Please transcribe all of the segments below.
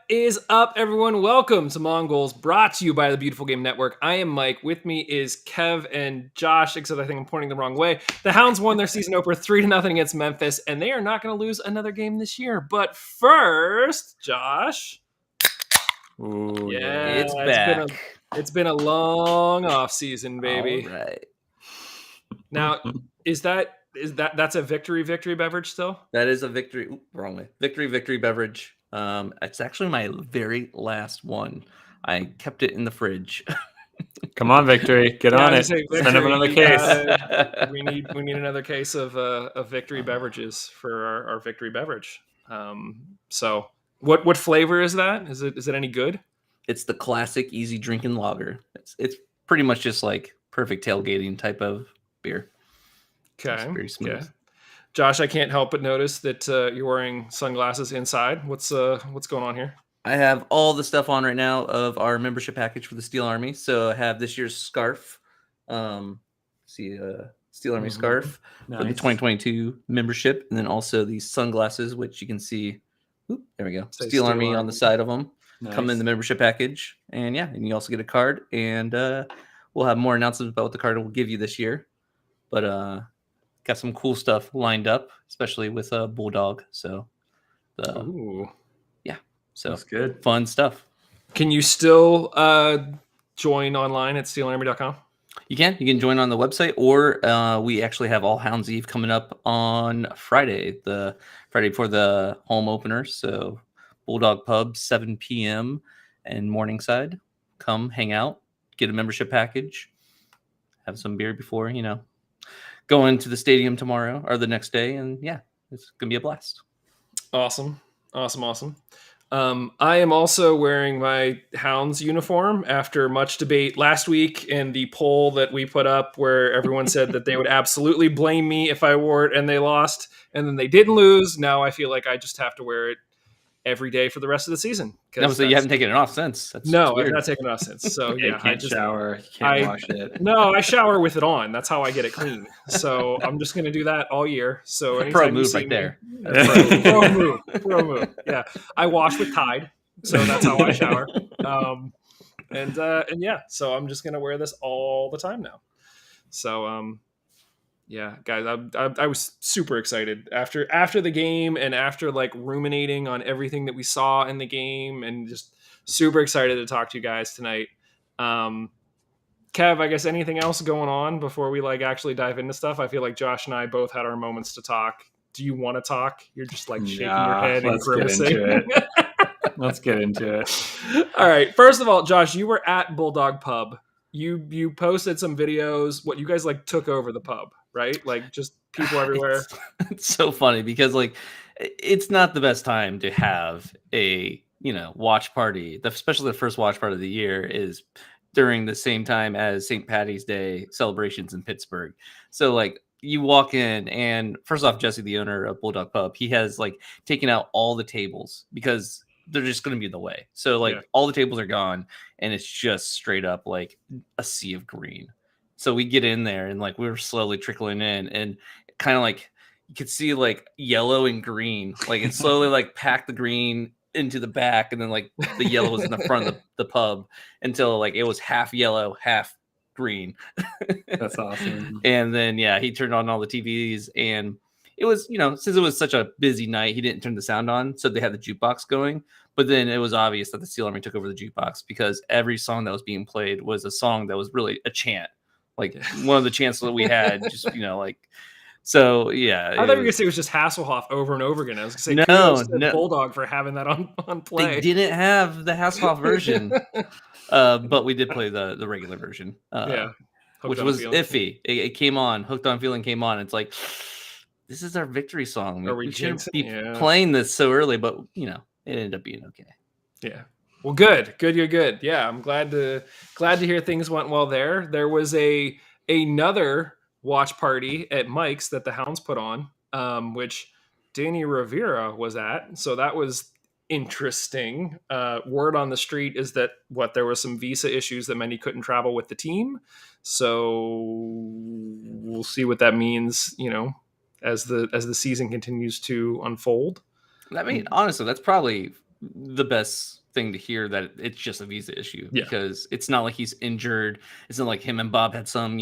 Is up, everyone? Welcome to Mongols, brought to you by the Beautiful Game Network. I am Mike. With me is Kev and Josh, except I think I'm pointing the wrong way. The Hounds won their season opener 3-0 against Memphis, and they are not going to lose another game this year. But first, Josh. Ooh, Yeah, It's back. it's been a long off season, baby. All right. Now, that's a victory beverage still? That is a victory. Wrong way. Victory beverage. It's actually my very last one. I kept it in the fridge. Come on, Victory. Get on it. Send him another case. We need another case of victory beverages for our victory beverage. So what flavor is that? Is it any good? It's the classic easy drinking lager. It's pretty much just like perfect tailgating type of beer. Okay. It's very smooth. Yeah. Josh, I can't help but notice that you're wearing sunglasses inside. What's going on here? I have all the stuff on right now of our membership package for the Steel Army. So I have this year's scarf. Steel Army scarf for the 2022 membership, and then also these sunglasses, which you can see. There we go. Steel Army on the side of them. Nice. Come in the membership package, and you also get a card, and we'll have more announcements about what the card will give you this year. But got some cool stuff lined up, especially with Bulldog. So, so that's good. Fun stuff. Can you still join online at steelarmy.com? You can join on the website, or we actually have All Hounds Eve coming up on Friday, the Friday before the home opener. So Bulldog Pub, 7 p.m. and Morningside. Come hang out, get a membership package, have some beer before, go into the stadium tomorrow or the next day. And it's going to be a blast. Awesome. I am also wearing my Hounds uniform after much debate last week in the poll that we put up where everyone said that they would absolutely blame me if I wore it and they lost, and then they didn't lose. Now I feel like I just have to wear it every day for the rest of the season. No, so you haven't taken it off since? I've not taken it off since. So you can't shower, you can't wash it. No, I shower with it on. That's how I get it clean. So I'm just going to do that all year. So pro move right there. Pro move. Yeah, I wash with Tide, so that's how I shower. So I'm just going to wear this all the time now. So yeah, guys, I was super excited after the game and after like ruminating on everything that we saw in the game, and just super excited to talk to you guys tonight. Kev, I guess anything else going on before we like actually dive into stuff? I feel like Josh and I both had our moments to talk. Do you want to talk? You're just like shaking your head and grimacing. Let's get into it. All right. First of all, Josh, you were at Bulldog Pub. You posted some videos. What you guys like took over the pub, right? Like just people everywhere. It's so funny because like it's not the best time to have a watch party. Especially the first watch party of the year is during the same time as St. Patty's Day celebrations in Pittsburgh. So like you walk in, and first off, Jesse, the owner of Bulldog Pub, he has like taken out all the tables because they're just going to be in the way. So like all the tables are gone, and it's just straight up like a sea of green. So we get in there, and like we were slowly trickling in, and kind of like you could see like yellow and green, like it slowly like packed the green into the back, and then like the yellow was in the front of the pub until like it was half yellow, half green. That's awesome. And then he turned on all the TVs, and it was, since it was such a busy night, he didn't turn the sound on, so they had the jukebox going. But then it was obvious that the Steel Army took over the jukebox because every song that was being played was a song that was really a chant, like one of the chants that we had. Just so yeah. I thought you were gonna say it was just Hasselhoff over and over again. I was gonna say no. Bulldog for having that on play. They didn't have the Hasselhoff version, but we did play the regular version. Which was iffy. It came on. Hooked on Feeling came on. It's like, this is our victory song. We shouldn't be playing this so early, but it ended up being okay. Yeah. Well, good. You're good. Yeah, I'm glad to hear things went well there. There was another watch party at Mike's that the Hounds put on, which Danny Rivera was at. So that was interesting. Word on the street is that there were some visa issues that meant he couldn't travel with the team. So we'll see what that means, as the season continues to unfold. I mean, honestly, that's probably the best thing to hear that it's just a visa issue, Yeah. because it's not like he's injured. It's not like him and Bob had some,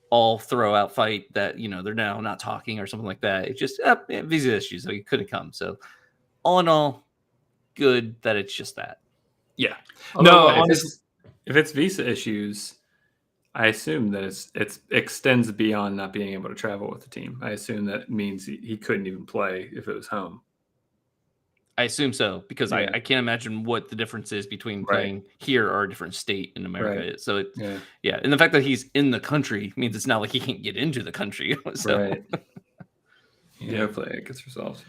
all throw out fight that, they're now not talking or something like that. It's just visa issues. So he couldn't come. So all in all, good that it's just that. Yeah. Although, if it's visa issues, I assume that it extends beyond not being able to travel with the team. I assume that means he couldn't even play if it was home. I assume so, because I can't imagine what the difference is between playing here or a different state in America. Right. So and the fact that he's in the country means it's not like he can't get into the country. So. Right. Hopefully it gets resolved.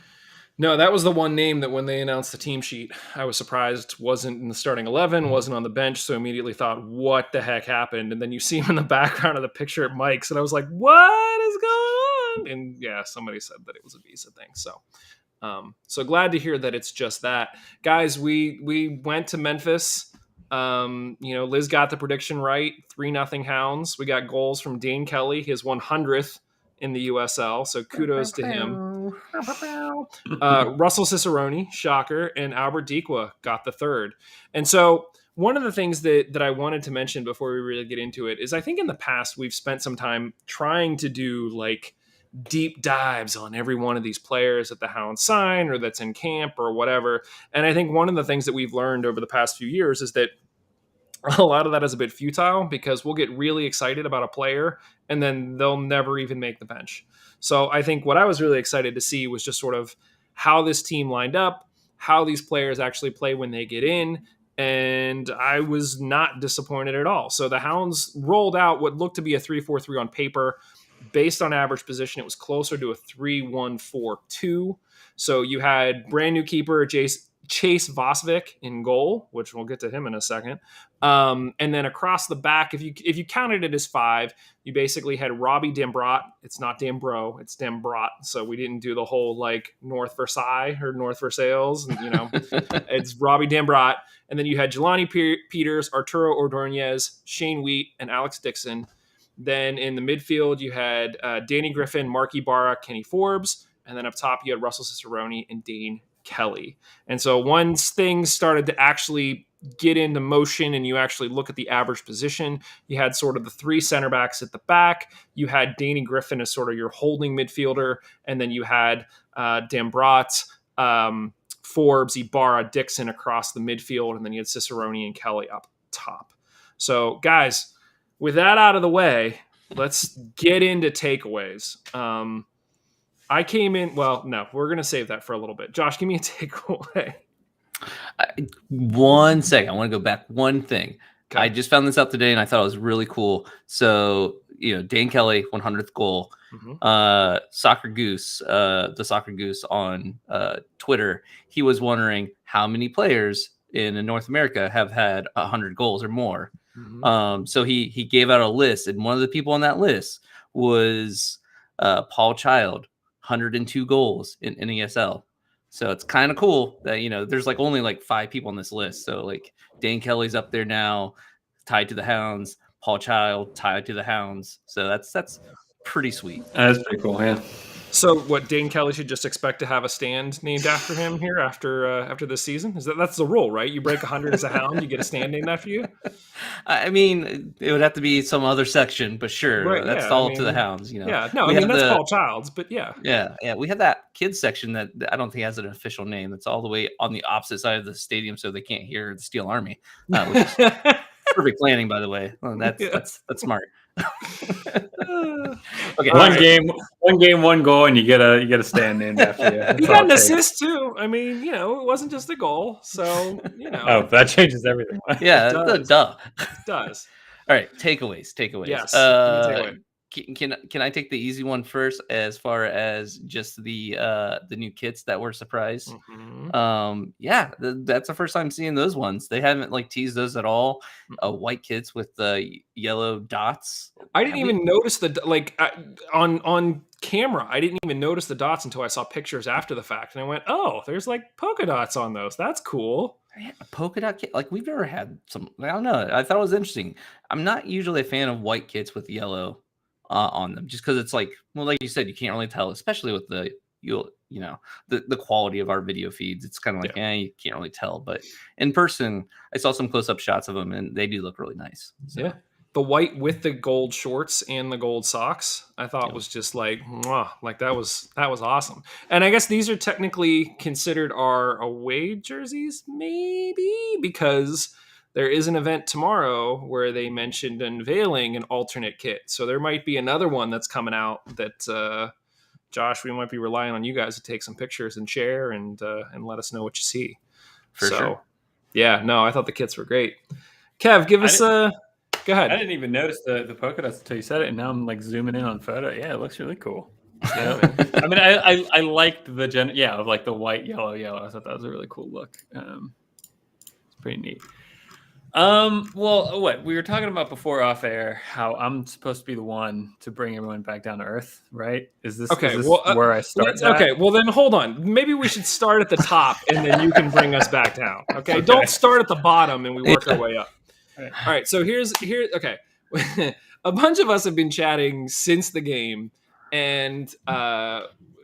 No, that was the one name that when they announced the team sheet, I was surprised wasn't in the starting 11, wasn't on the bench, so immediately thought, what the heck happened? And then you see him in the background of the picture at Mike's, and I was like, what is going on? And somebody said that it was a visa thing. So glad to hear that it's just that. Guys, we went to Memphis. Liz got the prediction right, 3-0 Hounds. We got goals from Dane Kelly, his 100th in the USL, so kudos to him. Russell Cicerone, shocker, and Albert Dikwa got the third. And so one of the things that I wanted to mention before we really get into it is I think in the past we've spent some time trying to do like deep dives on every one of these players that the Hounds sign or that's in camp or whatever. And I think one of the things that we've learned over the past few years is that a lot of that is a bit futile, because we'll get really excited about a player and then they'll never even make the bench. So I think what I was really excited to see was just sort of how this team lined up, how these players actually play when they get in. And I was not disappointed at all. So the Hounds rolled out what looked to be a 3-4-3 on paper. Based on average position, it was closer to a 3-1-4-2. So you had brand new keeper Chase Vosvik in goal, which we'll get to him in a second. And then across the back, if you counted it as 5, you basically had Robbie Dambrot. It's not Dambro, it's Dambrot. So we didn't do the whole like North Versailles or North Versailles. It's Robbie Dambrot. And then you had Jelani Peters, Arturo Ordonez, Shane Wheat, and Alex Dixon. Then in the midfield, you had Danny Griffin, Mark Ibarra, Kenny Forbes. And then up top, you had Russell Cicerone and Dane Kelly. And so once things started to actually get into motion and you actually look at the average position, you had sort of the 3 center backs at the back. You had Danny Griffin as sort of your holding midfielder. And then you had Dambrot, Forbes, Ibarra, Dixon across the midfield. And then you had Cicerone and Kelly up top. So guys, with that out of the way, let's get into takeaways. I came in, well, no, we're going to save that for a little bit. Josh, give me a takeaway. 1 second. I want to go back one thing. Okay. I just found this out today and I thought it was really cool. So, Dane Kelly, 100th goal. Mm-hmm. Soccer Goose, the Soccer Goose on Twitter, he was wondering how many players in North America have had 100 goals or more. Mm-hmm. So he gave out a list, and one of the people on that list was Paul Child, 102 goals in NESL. So it's kind of cool that, there's like only like 5 people on this list. So like Dane Kelly's up there now, tied to the Hounds. Paul Child tied to the Hounds. So that's pretty sweet. That's pretty cool, yeah. So what, Dane Kelly should just expect to have a stand named after him here after this season? That's the rule, right? You break 100 as a Hound, you get a stand named after you? I mean, it would have to be some other section, but sure. Right, that's all to the Hounds, Yeah, no, that's Paul Child's, but yeah. Yeah, we have that kids section that I don't think has an official name. That's all the way on the opposite side of the stadium so they can't hear the Steel Army, which is perfect planning, by the way. Well, that's smart. Okay, one game, one goal, and you get a stand named after you. You got an assist too. I mean, it wasn't just a goal, so Oh, that changes everything. Yeah, duh. It does. All right, takeaways. Yes. Can I take the easy one first, as far as just the new kits that were surprised? Mm-hmm. That's the first time seeing those ones. They haven't like teased those at all. White kits with the yellow dots. I didn't even notice on camera. I didn't even notice the dots until I saw pictures after the fact, and I went, "Oh, there's like polka dots on those. That's cool." A polka dot kit, like we've never had some. I don't know. I thought it was interesting. I'm not usually a fan of white kits with yellow on them, just because it's like, well, like you said, you can't really tell, especially with the the quality of our video feeds, it's kind of like, you can't really tell. But in person, I saw some close-up shots of them, and they do look really nice. So. Yeah. The white with the gold shorts and the gold socks, I thought was just like, mwah, like that was awesome. And I guess these are technically considered our away jerseys, maybe, because there is an event tomorrow where they mentioned unveiling an alternate kit. So there might be another one that's coming out that Josh, we might be relying on you guys to take some pictures and share and let us know what you see. For sure. Yeah, no, I thought the kits were great. Kev, give us go ahead. I didn't even notice the polka dots until you said it, and now I'm like zooming in on photo. Yeah, it looks really cool. Yeah, I mean, I liked the of like the white, yellow. I thought that was a really cool look. It's pretty neat. Well, what we were talking about before off air, how I'm supposed to be the one to bring everyone back down to earth, right? Is this where I start? Okay, well then hold on. Maybe we should start at the top, and then you can bring us back down. Okay, don't start at the bottom and we work our way up. All right. So here's okay. A bunch of us have been chatting since the game, and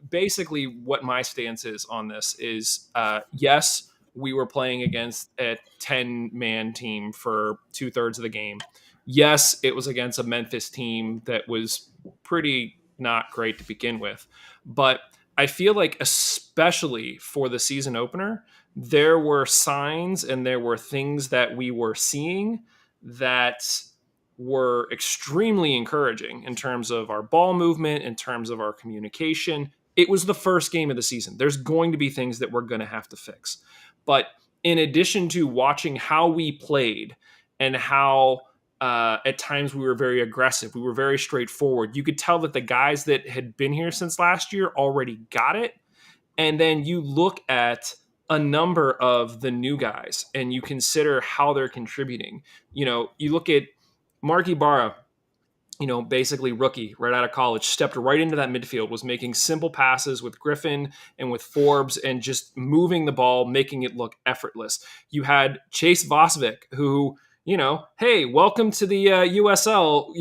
basically what my stance is on this is yes, we were playing against a 10-man team for 2/3 of the game. Yes, it was against a Memphis team that was pretty not great to begin with, but I feel like especially for the season opener, there were signs and there were things that we were seeing that were extremely encouraging in terms of our ball movement, in terms of our communication. It was the first game of the season. There's going to be things that we're going to have to fix. But in addition to watching how we played and how at times we were very aggressive, we were very straightforward, you could tell that the guys that had been here since last year already got it. And then you look at a number of the new guys and you consider how they're contributing. You look at Mark Ibarra, basically rookie right out of college, stepped right into that midfield, was making simple passes with Griffin and with Forbes and just moving the ball, making it look effortless. You had Chase Vosvik, who, hey, welcome to the USL.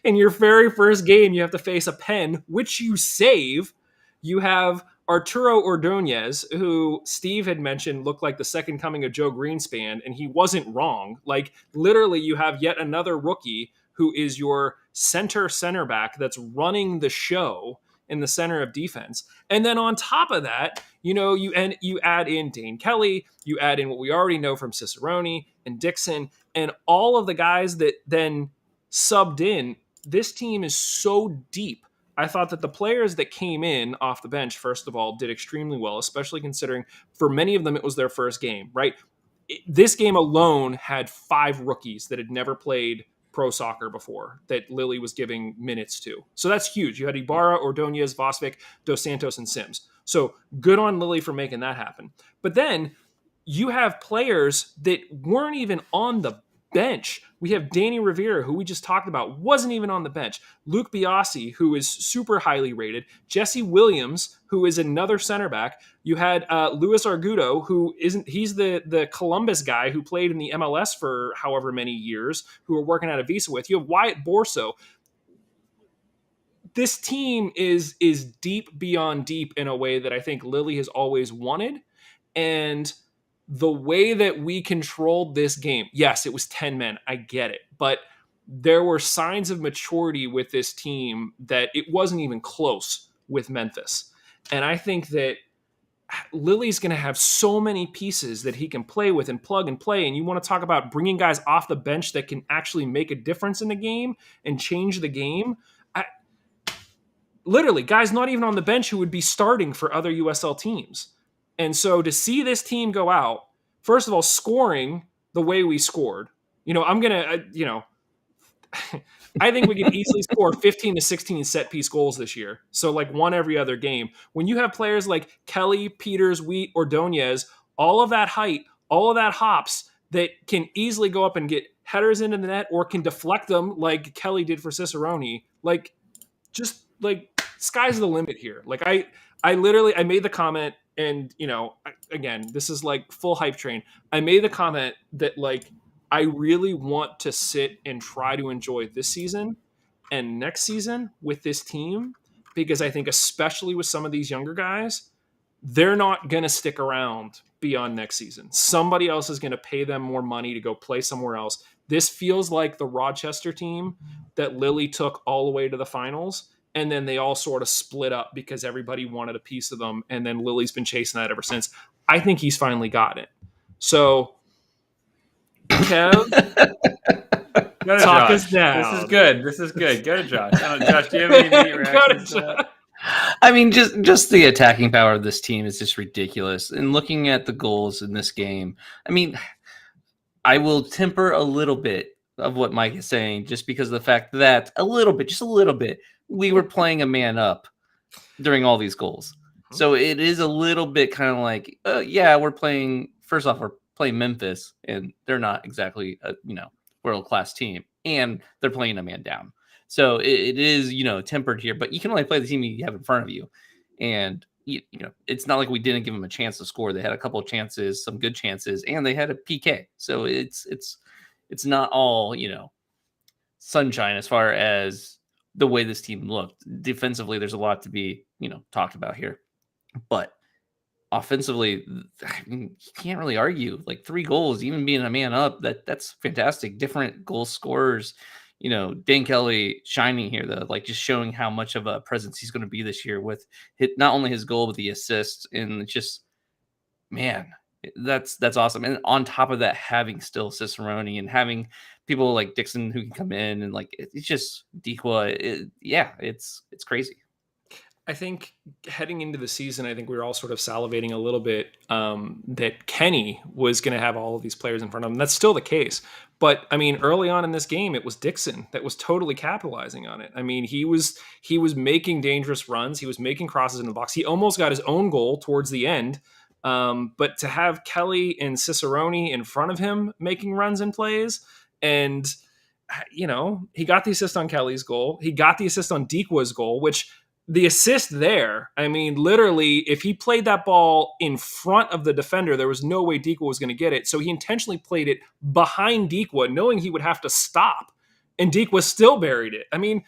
In your very first game, you have to face a Pen, which you save. You have Arturo Ordonez, who Steve had mentioned looked like the second coming of Joe Greenspan, and he wasn't wrong. Like, literally, you have yet another rookie who is your center back that's running the show in the center of defense. And then on top of that, you add in Dane Kelly, you add in what we already know from Cicerone and Dixon, and all of the guys that then subbed in. This team is so deep. I thought that the players that came in off the bench, first of all, did extremely well, especially considering for many of them it was their first game, right? This game alone had 5 rookies that had never played pro soccer before that Lily was giving minutes to. So that's huge. You had Ibarra, Ordonez, Vosvik, Dos Santos, and Sims. So good on Lily for making that happen. But then you have players that weren't even on the bench. We have Danny Rivera, who we just talked about, wasn't even on the bench. Luke Biasi, who is super highly rated. Jesse Williams, who is another center back. You had Luis Argudo, who he's the Columbus guy who played in the MLS for however many years, who are working out of Visa with. You have Wyatt Borso. This team is deep beyond deep in a way that I think Lily has always wanted. And the way that we controlled this game, yes, it was 10 men. I get it. But there were signs of maturity with this team that it wasn't even close with Memphis. And I think that Lily's going to have so many pieces that he can play with and plug and play. And you want to talk about bringing guys off the bench that can actually make a difference in the game and change the game. Literally, guys not even on the bench who would be starting for other USL teams. And so to see this team go out, first of all, scoring the way we scored, I think we can easily score 15 to 16 set piece goals this year. So like one every other game. When you have players like Kelly, Peters, Wheat, Ordonez, all of that height, all of that hops that can easily go up and get headers into the net or can deflect them like Kelly did for Cicerone, like just like sky's the limit here. Like I made the comment. And, again, this is like full hype train. I made the comment that, like, I really want to sit and try to enjoy this season and next season with this team because I think especially with some of these younger guys, they're not going to stick around beyond next season. Somebody else is going to pay them more money to go play somewhere else. This feels like the Rochester team that Lilly took all the way to the finals, and then they all sort of split up because everybody wanted a piece of them, and then Lilly's been chasing that ever since. I think he's finally got it. So, Kev, talk us down. This is good. This is good. Go to Josh. Josh, do you have any immediate reactions to that? I mean, just the attacking power of this team is just ridiculous. And looking at the goals in this game, I mean, I will temper a little bit of what Mike is saying just because of the fact that just a little bit, we were playing a man up during all these goals. So it is a little bit kind of like, we're playing Memphis, and they're not exactly a world-class team, and they're playing a man down. So it is, tempered here, but you can only play the team you have in front of you. And, it's not like we didn't give them a chance to score. They had a couple of chances, some good chances, and they had a PK. So it's not all, sunshine as far as the way this team looked. Defensively, there's a lot to be, talked about here. But offensively, I mean, you can't really argue. Like 3 goals, even being a man up, that's fantastic. Different goal scorers. Dane Kelly shining here, though, like just showing how much of a presence he's going to be this year with not only his goal, but the assists. And it's just, man, that's awesome. And on top of that, having still Cicerone and having people like Dixon who can come in and like, it's just Dequa. It's crazy. I think heading into the season, I think we were all sort of salivating a little bit that Kenny was going to have all of these players in front of him. That's still the case. But I mean, early on in this game, it was Dixon that was totally capitalizing on it. I mean, he was making dangerous runs. He was making crosses in the box. He almost got his own goal towards the end. But to have Kelly and Cicerone in front of him making runs and plays, and he got the assist on Kelly's goal. He got the assist on Dequa's goal, which the assist there, I mean, literally, if he played that ball in front of the defender, there was no way Dequa was going to get it. So he intentionally played it behind Dequa, knowing he would have to stop. And Dequa still buried it. I mean,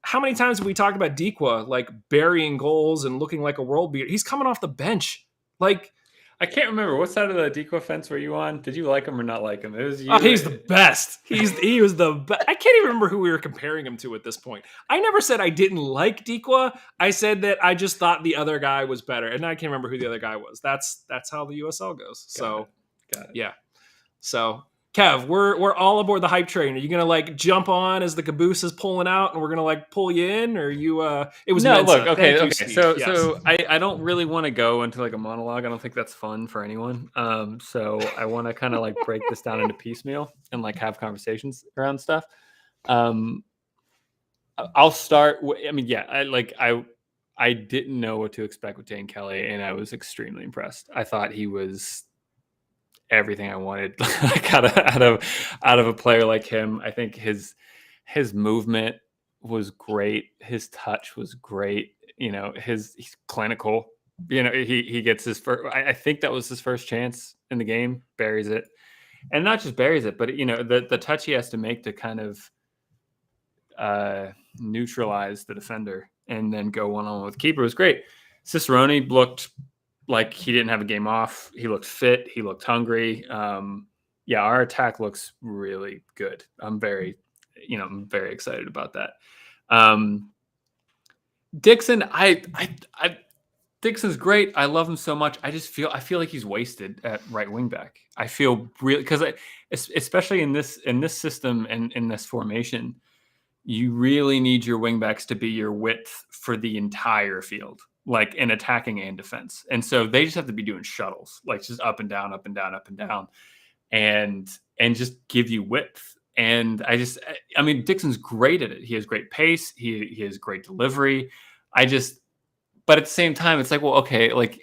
how many times have we talked about Dequa, like, burying goals and looking like a world beater? He's coming off the bench. Like, I can't remember. What side of the Dequa fence were you on? Did you like him or not like him? It was you. Oh, he's the best. He was the best. I can't even remember who we were comparing him to at this point. I never said I didn't like Dequa. I said that I just thought the other guy was better. And I can't remember who the other guy was. That's how the USL goes. Got it. Yeah. So, Kev, we're all aboard the hype train. Are you gonna like jump on as the caboose is pulling out, and we're gonna like pull you in, or you? It was no. Mensa. Look, okay. Thank you, So Steve. so I don't really want to go into like a monologue. I don't think that's fun for anyone. So I want to kind of like break this down into piecemeal and like have conversations around stuff. I'll start. I mean, yeah. I didn't know what to expect with Dane Kelly, and I was extremely impressed. I thought he was everything I wanted like out of a player like him. I think his movement was great. His touch was great. He's clinical. He gets his first. I think that was his first chance in the game. Buries it, and not just buries it, but the touch he has to make to kind of neutralize the defender and then go one-on-one with the keeper was great. Cicerone looked like he didn't have a game off. He looked fit. He looked hungry. Our attack looks really good. I'm very excited about that. Dixon, Dixon's great. I love him so much. I feel like he's wasted at right wing back. I feel really, because especially in this system and in this formation, you really need your wing backs to be your width for the entire field, like in attacking and defense. And so they just have to be doing shuttles, like just up and down, up and down, up and down, and just give you width. And I mean, Dixon's great at it. He has great pace. He has great delivery. But at the same time, it's like, well, okay, like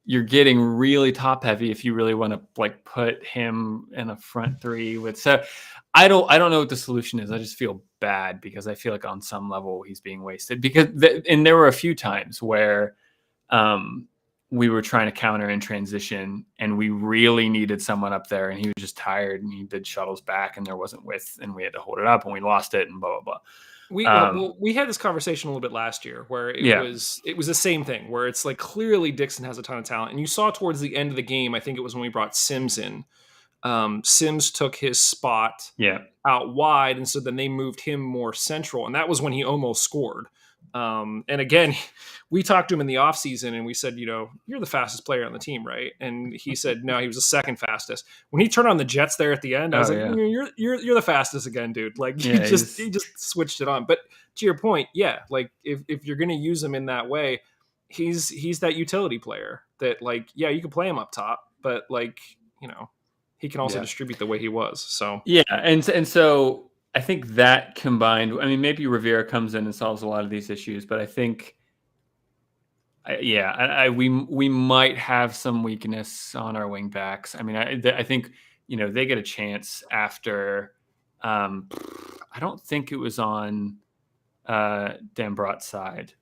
you're getting really top heavy if you really want to like put him in a front three with. So I don't know what the solution is. I just feel bad because I feel like on some level he's being wasted and there were a few times where we were trying to counter in transition and we really needed someone up there and he was just tired and he did shuttles back and there wasn't width and we had to hold it up and we lost it and blah, blah, blah. We had this conversation a little bit last year where it was the same thing where it's like clearly Dixon has a ton of talent, and you saw towards the end of the game, I think it was when we brought Sims in. Sims took his spot out wide, and so then they moved him more central, and that was when he almost scored. And again, we talked to him in the offseason and we said, you're the fastest player on the team, right? And he said, no, he was the second fastest. When he turned on the Jets there at the end, I was you're the fastest again, dude. Like he just switched it on. But to your point, like if you're going to use him in that way, he's that utility player that like, you can play him up top, but like, he can also distribute the way he was. So, And so I think that combined, I mean, maybe Rivera comes in and solves a lot of these issues, but I think, we might have some weakness on our wing backs. I mean, I think, they get a chance after, I don't think it was on Dambrot's side,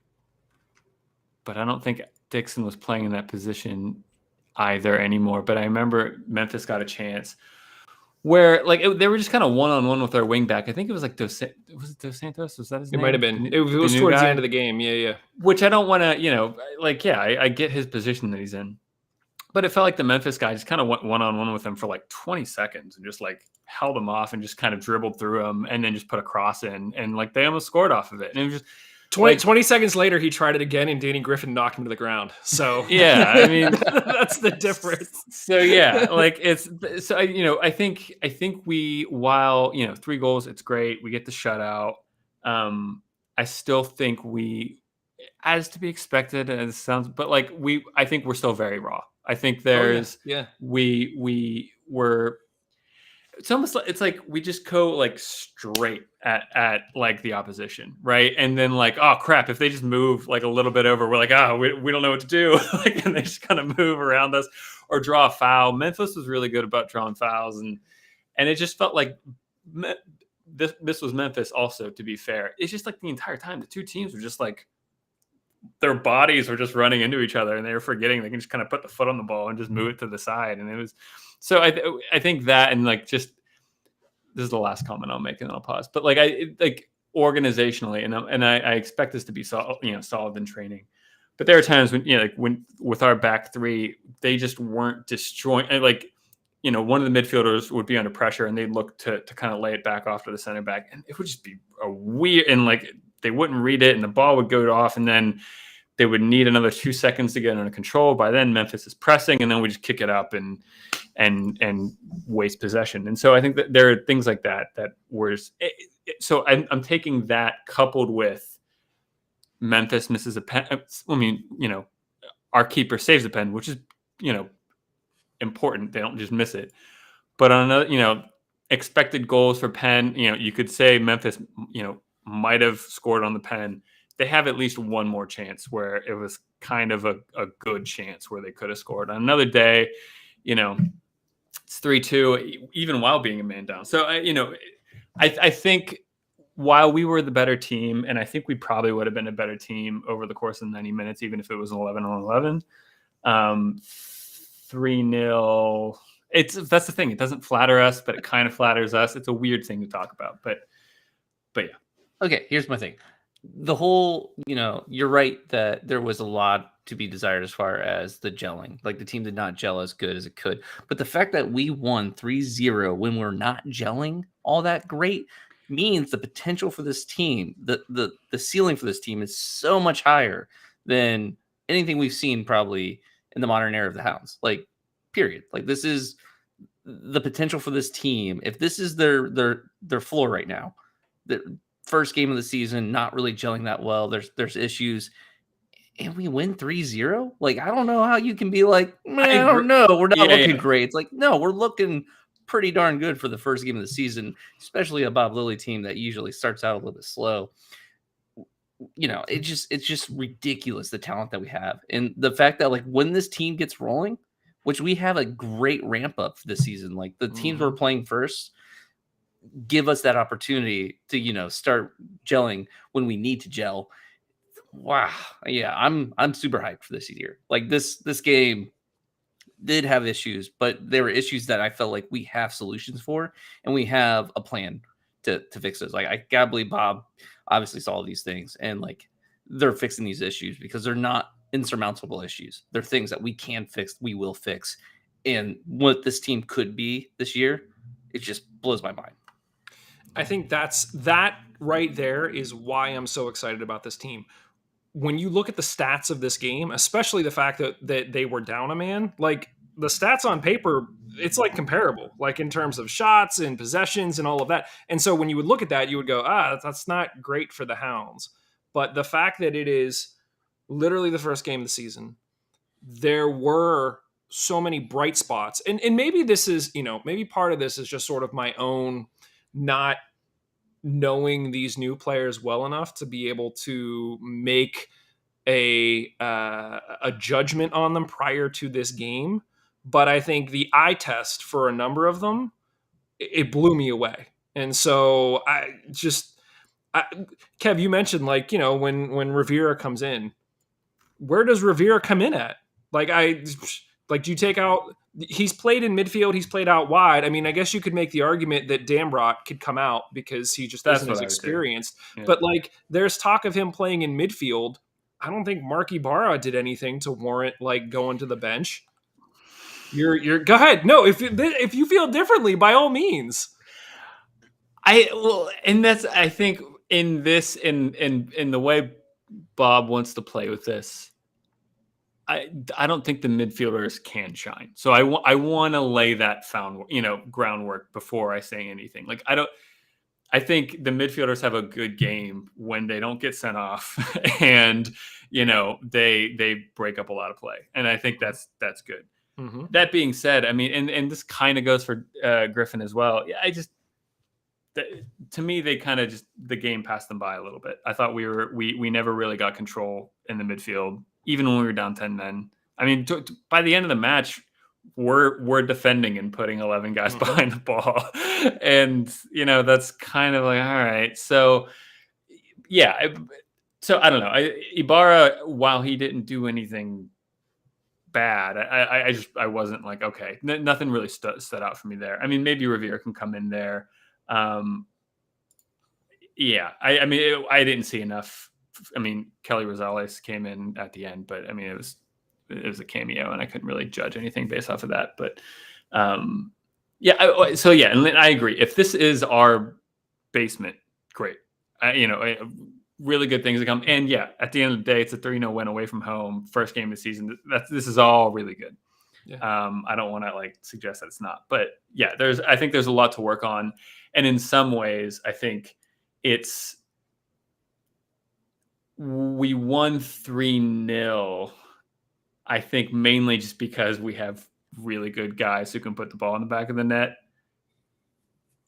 but I don't think Dixon was playing in that position either anymore. But I remember Memphis got a chance where like they were just kind of one-on-one with our wing back. I think it was like was it Dos Santos? Was that his name? It might have been. It was towards the end of the game. Yeah. Which I don't want to, I get his position that he's in. But it felt like the Memphis guy just kind of went one-on-one with him for like 20 seconds and just like held him off and just kind of dribbled through him and then just put a cross in. And like they almost scored off of it. And it was just 20 seconds later, he tried it again and Danny Griffin knocked him to the ground. So yeah, I mean, that's the difference. So I think we, while, 3 goals, it's great. We get the shutout. I still think we, as to be expected, and it sounds, but like I think we're still very raw. I think there's, we were, it's almost like, it's like we just go like straight at like the opposition, right? And then like, oh crap, if they just move like a little bit over, we're like, we don't know what to do. Like, and they just kind of move around us or draw a foul. Memphis was really good about drawing fouls, and it just felt like this was Memphis also, to be fair. It's just like the entire time the two teams were just like, their bodies were just running into each other and they were forgetting they can just kind of put the foot on the ball and just move it to the side. And it was, so I think that, and like, just, this is the last comment I'll make and then I'll pause, but like, organizationally, and I expect this to be solid in training, but there are times when, when with our back three, they just weren't destroying, like, one of the midfielders would be under pressure and they'd look to kind of lay it back off to the center back. And it would just be a weird, and like, they wouldn't read it and the ball would go off and then they would need another 2 seconds to get under control. By then Memphis is pressing and then we just kick it up and waste possession. And so I think that there are things like that were, so I'm taking that coupled with Memphis misses a pen. I mean, our keeper saves a pen, which is, important. They don't just miss it. But on another, expected goals for pen, you could say Memphis, might have scored on the pen. They have at least one more chance where it was kind of a good chance where they could have scored. On another day, it's 3-2, even while being a man down. So, I think while we were the better team, and I think we probably would have been a better team over the course of 90 minutes, even if it was 11-on-11, 3-0. That's the thing. It doesn't flatter us, but it kind of flatters us. It's a weird thing to talk about, but yeah. Okay, here's my thing. The whole, you're right that there was a lot to be desired as far as the gelling. Like the team did not gel as good as it could. But the fact that we won 3-0 when we're not gelling all that great means the potential for this team, the ceiling for this team is so much higher than anything we've seen probably in the modern era of the Hounds. Like, period. Like, this is the potential for this team. If this is their floor right now, the first game of the season, not really gelling that well. There's issues, and we win 3-0. Like, I don't know how you can be like, I don't know, we're not looking great. It's like, no, we're looking pretty darn good for the first game of the season, especially a Bob Lilly team that usually starts out a little bit slow. It's just ridiculous, the talent that we have, and the fact that like when this team gets rolling, which we have a great ramp up this season, like the teams we're playing first give us that opportunity to, start gelling when we need to gel. Wow. Yeah. I'm super hyped for this year. Like this game did have issues, but there were issues that I felt like we have solutions for, and we have a plan to fix this. Like, I gotta believe Bob obviously saw these things, and like they're fixing these issues because they're not insurmountable issues. They're things that we can fix, we will fix. And what this team could be this year, it just blows my mind. I think that right there is why I'm so excited about this team. When you look at the stats of this game, especially the fact that they were down a man, like the stats on paper, it's like comparable, like in terms of shots and possessions and all of that. And so when you would look at that, you would go, that's not great for the Hounds. But the fact that it is literally the first game of the season, there were so many bright spots. And maybe this is, maybe part of this is just sort of my own not knowing these new players well enough to be able to make a judgment on them prior to this game. But I think the eye test for a number of them, it blew me away. And so Kev, you mentioned when Rivera comes in, where does Rivera come in at? Do you take out? He's played in midfield. He's played out wide. I mean, I guess you could make the argument that Dambrot could come out because he just isn't as experienced. Yeah. But there's talk of him playing in midfield. I don't think Mark Ibarra did anything to warrant going to the bench. You're go ahead. No, if you feel differently, by all means. And that's, I think, in this in the way Bob wants to play with this, I don't think the midfielders can shine. So I want to lay that groundwork before I say anything. I think the midfielders have a good game when they don't get sent off and they break up a lot of play. And I think that's good. Mm-hmm. That being said, I mean, and this kind of goes for Griffin as well. To me, they kind of just, the game passed them by a little bit. I thought we never really got control in the midfield, even when we were down 10 men. I mean, by the end of the match, we're defending and putting 11 guys behind the ball. And, that's kind of like, all right. So, yeah. So, I don't know. Ibarra, while he didn't do anything bad, I wasn't like, okay. Nothing really stood out for me there. I mean, maybe Rivera can come in there. Yeah, I mean, I didn't see enough. I mean, Kelly Rosales came in at the end, but I mean, it was a cameo, and I couldn't really judge anything based off of that. But yeah, and I agree. If this is our basement, great. Really good things to come. And yeah, at the end of the day, it's a 3-0 win away from home, first game of the season. This is all really good. Yeah. I don't want to suggest that it's not, but yeah, I think there's a lot to work on. And in some ways, I think we won 3-0, I think mainly just because we have really good guys who can put the ball in the back of the net,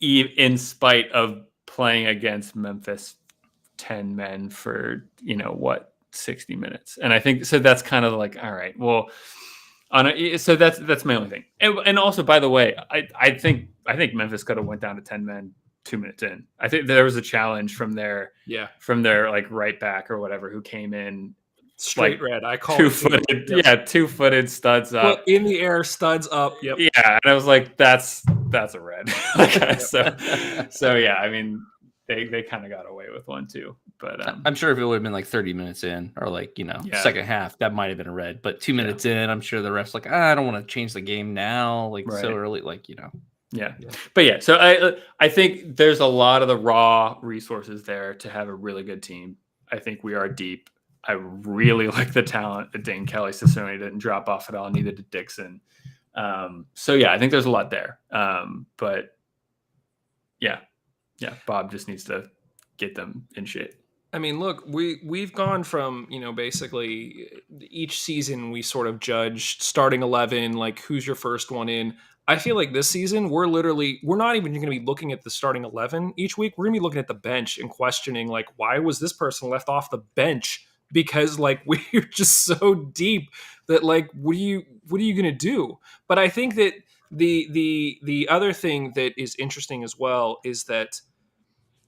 in spite of playing against Memphis 10 men for, 60 minutes. And I think, so that's kind of all right, well, so that's my only thing. And also, by the way, I think Memphis could have went down to 10 men 2 minutes in. I think there was a challenge from their right back or whatever, who came in straight red. I call 2-footed. Yep. Yeah, 2-footed studs up. In the air, studs up. Yep. Yeah, and I was like, that's a red. So yeah, I mean, they kind of got away with one too. But I'm sure if it would have been 30 minutes in or second half, that might have been a red. But 2 minutes in, I'm sure the ref's I don't want to change the game now, so early, Yeah. But yeah, so I think there's a lot of the raw resources there to have a really good team. I think we are deep. I really like the talent that Dane Kelly. Cicerone didn't drop off at all, neither did Dixon. So yeah, I think there's a lot there. But yeah, Bob just needs to get them in shape. I mean, look, we've gone from, basically each season we sort of judged starting 11, who's your first one in. I feel like this season we're not even going to be looking at the starting 11 each week. We're going to be looking at the bench and questioning why was this person left off the bench? Because we're just so deep that what are you going to do? But I think that the other thing that is interesting as well is that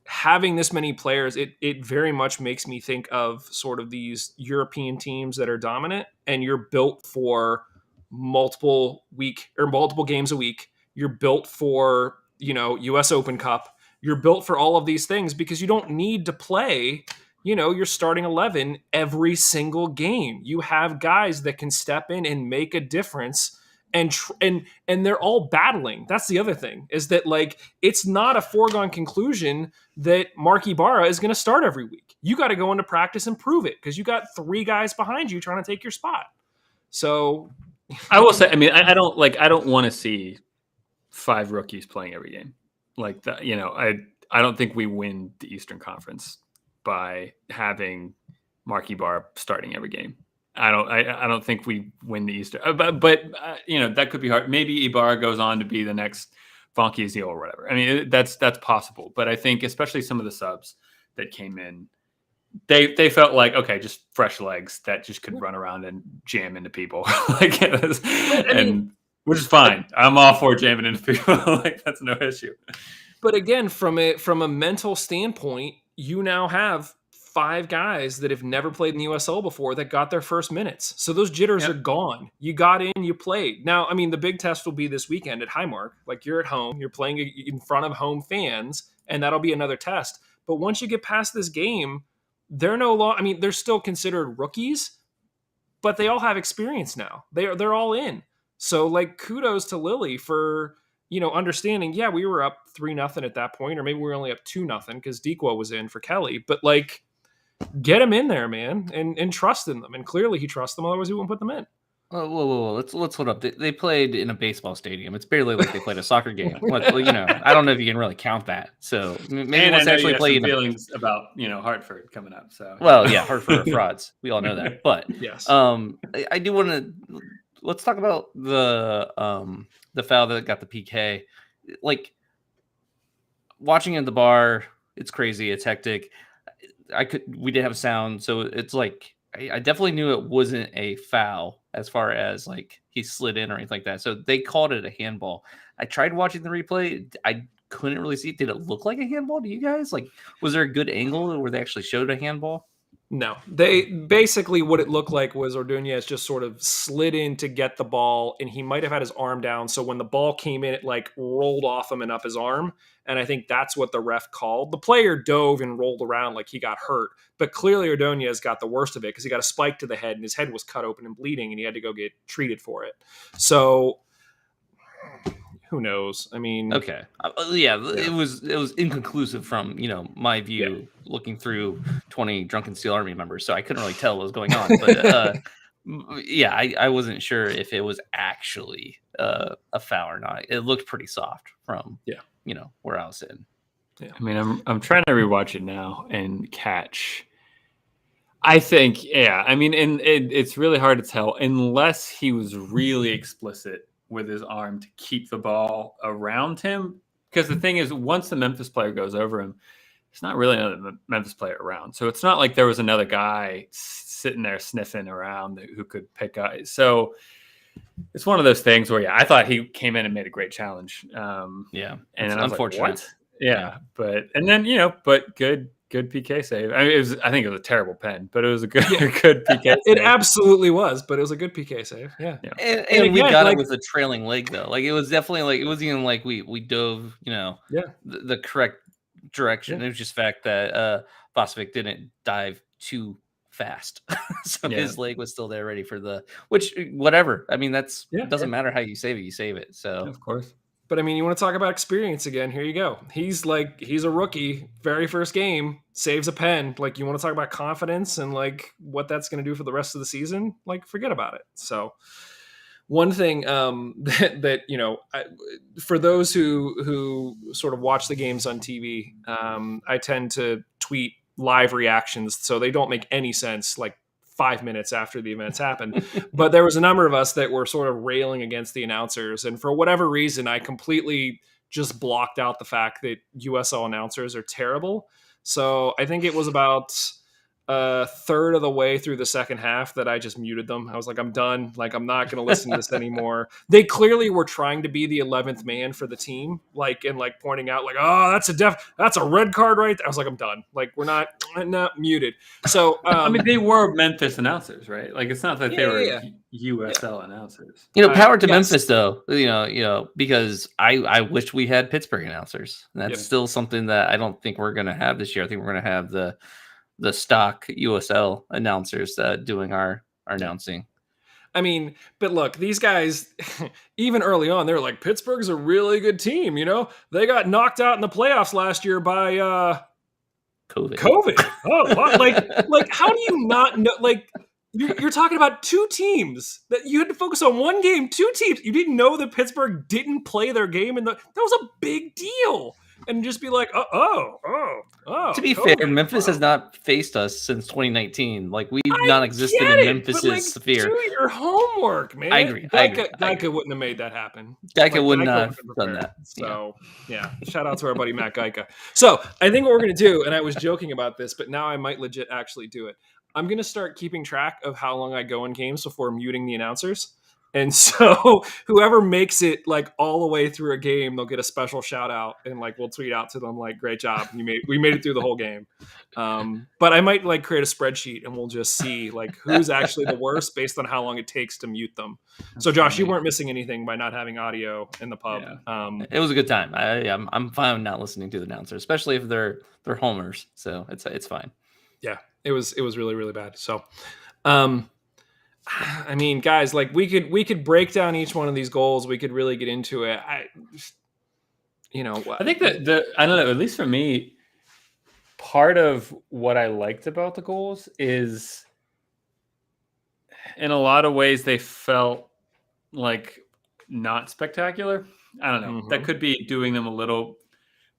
having this many players, it very much makes me think of sort of these European teams that are dominant, and you're built for multiple games a week. You're built for, US Open Cup. You're built for all of these things because you don't need to play, you're starting 11 every single game. You have guys that can step in and make a difference, and they're all battling. That's the other thing, is that like it's not a foregone conclusion that Mark Ibarra is going to start every week. You got to go into practice and prove it because you got 3 guys behind you trying to take your spot. So I will say, I mean, I don't want to see 5 rookies playing every game like that. I don't think we win the Eastern Conference by having Mark Ibarra starting every game. I don't think we win the Eastern, but that could be hard. Maybe Ibarra goes on to be the next Fonky Azil or whatever. I mean, that's possible. But I think especially some of the subs that came in, they felt like, okay, just fresh legs that just could run around and jam into people, which is fine. I'm all for jamming into people. Like, that's no issue. But again, from a mental standpoint, you now have 5 guys that have never played in the USL before that got their first minutes. So those jitters are gone. You got in, you played. Now, I mean, the big test will be this weekend at Highmark. Like, you're at home, you're playing in front of home fans, and that'll be another test. But once you get past this game, they're no longer, I mean, they're still considered rookies, but they all have experience now. They're all in. So, like, kudos to Lily for, understanding, yeah, we were up 3-0 at that point, or maybe we were only up 2-0 because Dequa was in for Kelly. But, like, get him in there, man, and trust in them. And clearly he trusts them, otherwise he wouldn't put them in. Whoa. Let's hold up. They played in a baseball stadium. It's barely like they played a soccer game. I don't know if you can really count that. So maybe let's actually play in feelings about, Hartford coming up. So, well, yeah, Hartford are frauds. We all know that. But yes, I do want to, let's talk about the foul that got the PK. Like, watching at the bar, it's crazy. It's hectic. We did have sound, so it's like I definitely knew it wasn't a foul as far as like he slid in or anything like that. So they called it a handball. I tried watching the replay. I couldn't really see. Did it look like a handball to you guys? Like, was there a good angle where they actually showed a handball? No, they basically, what it looked like was Ordonez just sort of slid in to get the ball, and he might have had his arm down. So when the ball came in, it like rolled off him and up his arm. And I think that's what the ref called. The player dove and rolled around like he got hurt, but clearly Ordonez got the worst of it because he got a spike to the head and his head was cut open and bleeding, and he had to go get treated for it. So who knows? I mean, okay, it was inconclusive from my view, looking through 20 Drunken Steel Army members, so I couldn't really tell what was going on. But I wasn't sure if it was actually a foul or not. It looked pretty soft from where I was sitting. Yeah, I mean, I'm trying to rewatch it now and catch. I think, I mean, and it's really hard to tell unless he was really explicit with his arm to keep the ball around him. Because the thing is, once the Memphis player goes over him, there's not really another Memphis player around. So it's not like there was another guy sitting there sniffing around who could pick up. So it's one of those things where, I thought he came in and made a great challenge. And then I was unfortunate. Like, what? Yeah. But good PK save. I mean, I think it was a terrible pen, but it was a good PK save. It absolutely was, but it was a a good PK save. Yeah. And again, we got it with a trailing leg though. Like, it was definitely like, it wasn't even like we dove, the correct direction. It was just the fact that Vosovic didn't dive too fast. So his leg was still there ready for whatever. I mean, it doesn't matter how you save it. So of course. But I mean, you want to talk about experience again? Here you go. He's a rookie, very first game, saves a pen. Like, you want to talk about confidence and like what that's going to do for the rest of the season? Like, forget about it. So, one thing that for those who sort of watch the games on TV, I tend to tweet live reactions, so they don't make any sense. Like 5 minutes after the events happened. But there was a number of us that were sort of railing against the announcers. And for whatever reason, I completely just blocked out the fact that USL announcers are terrible. So I think it was about a third of the way through the second half that I just muted them. I was like, I'm done. Like, I'm not going to listen to this anymore. They clearly were trying to be the 11th man for the team, like, and like pointing out, like, oh, that's a red card, right? I was like, I'm done. Like, I'm not muted. So, I mean, they were Memphis announcers, right? Like, it's not that they were yeah. USL announcers. Power to yes. Memphis though. Because I wish we had Pittsburgh announcers. And that's still something that I don't think we're going to have this year. I think we're going to have the stock USL announcers doing our announcing. I mean, but look, these guys, even early on, they were like, Pittsburgh's a really good team. They got knocked out in the playoffs last year by COVID. Oh, what? like, how do you not know? Like, you're talking about two teams that you had to focus on one game. Two teams. You didn't know that Pittsburgh didn't play their game, that was a big deal. And just be like, oh. To be COVID. fair, Memphis has not faced us since 2019. Like, we've not existed in Memphis's sphere. Do your homework, man. I agree. Geica wouldn't have made that happen. Geica would not have done that. So, yeah. Shout out to our buddy Matt Geica. So, I think what we're going to do, and I was joking about this, but now I might legit actually do it. I'm going to start keeping track of how long I go in games before muting the announcers. And so whoever makes it like all the way through a game, they'll get a special shout out, and like we'll tweet out to them like, "Great job, we made it through the whole game." But I might like create a spreadsheet, and we'll just see like who's actually the worst based on how long it takes to mute them. So Josh, you weren't missing anything by not having audio in the pub. Yeah. It was a good time. I'm fine not listening to the announcer, especially if they're homers. So it's fine. Yeah, it was really, really bad. So. I mean, guys, like we could break down each one of these goals. We could really get into it. I think that I don't know, at least for me, part of what I liked about the goals is in a lot of ways they felt like not spectacular. I don't know. Mm-hmm. That could be doing them a little,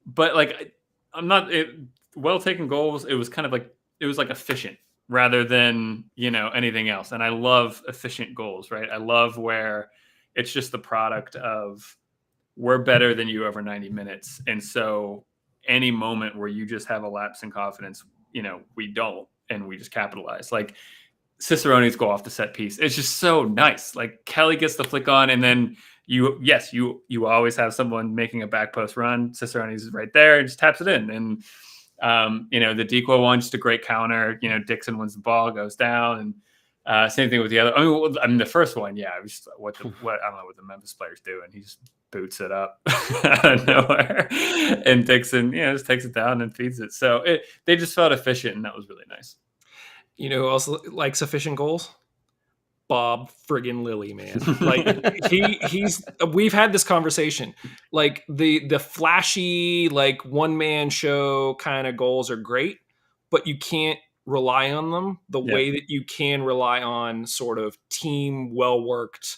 but like well taken goals. It was kind of like, it was like efficient rather than, anything else. And I love efficient goals, right? I love where it's just the product of we're better than you over 90 minutes. And so any moment where you just have a lapse in confidence, we don't, and we just capitalize. Like Cicerone's go off the set piece. It's just so nice. Like Kelly gets the flick on, and then you always have someone making a back post run. Cicerone's right there and just taps it in. And the decoy one, just a great counter. Dixon wins the ball, goes down, and same thing with the other. I mean, the first one, yeah, it was just what I don't know what the Memphis players do, and he just boots it up out of nowhere, and Dixon, just takes it down and feeds it. So they just felt efficient, and that was really nice. Who also likes efficient goals? Bob friggin' Lilly, man. Like he's we've had this conversation. Like the flashy, like one man show kind of goals are great, but you can't rely on them the way that you can rely on sort of team well worked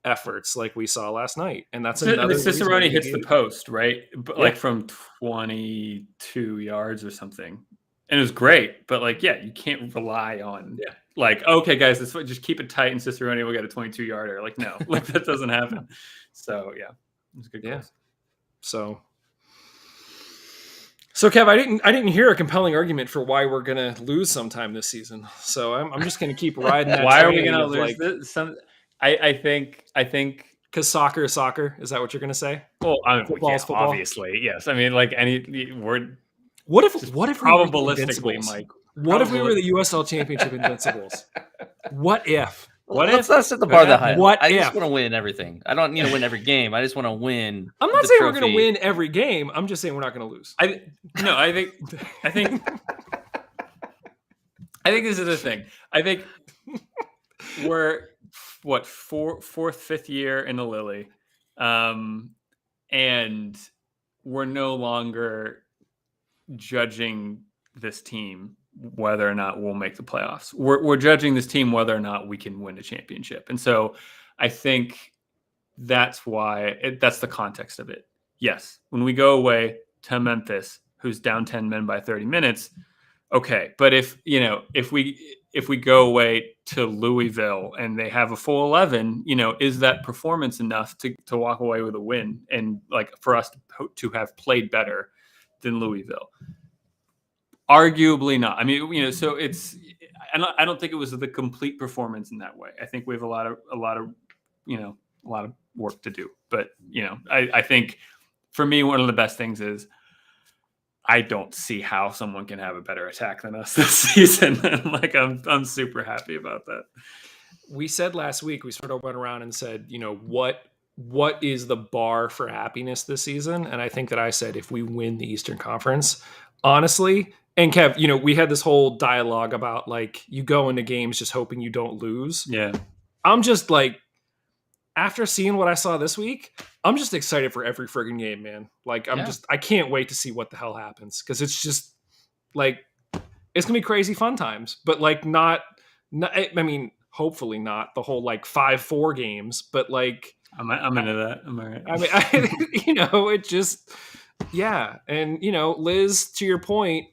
efforts like we saw last night. And that's another Cicerone hits the post, right? Like from 22 yards or something. And it was great, but like, you can't rely on like, okay, guys, just keep it tight and Cicerone will get a 22-yarder. Like, no, like that doesn't happen. So it was good. Yeah. So Kev, I didn't hear a compelling argument for why we're gonna lose sometime this season. So I'm just gonna keep riding that. Why are we gonna lose this? I think because soccer is soccer. Is that what you're gonna say? Well, football is football. Obviously, yes. I mean, like any word. What if probabilistically, Mike? What if we were the USL Championship Invincibles? What if? Let's not set the bar that high. I just if? want to win everything. I don't need to win every game. I just want to win. I'm not saying we're going to win every game. I'm just saying we're not going to lose. I think this is the thing. I think we're fourth, fifth year in the Lily, and we're no longer judging this team whether or not we'll make the playoffs. We're judging this team whether or not we can win a championship. And so I think that's why that's the context of it. Yes, when we go away to Memphis, who's down 10 men by 30 minutes, okay. But if we go away to Louisville and they have a full 11, is that performance enough to walk away with a win and like for us to have played better than Louisville? Arguably not. I mean, so it's. I don't think it was the complete performance in that way. I think we have a lot of work to do. But I think for me, one of the best things is I don't see how someone can have a better attack than us this season. And like I'm super happy about that. We said last week, we sort of went around and said, what is the bar for happiness this season? And I think that I said, if we win the Eastern Conference, honestly, and Kev, we had this whole dialogue about like you go into games just hoping you don't lose. Yeah. I'm just like, after seeing what I saw this week, I'm just excited for every friggin' game, man. Like I can't wait to see what the hell happens. Cause it's just like, it's gonna be crazy fun times, but like not I mean, hopefully not the whole like 5-4 games, but like I'm into that. I'm all right. I mean, it just, yeah. And Liz, to your point,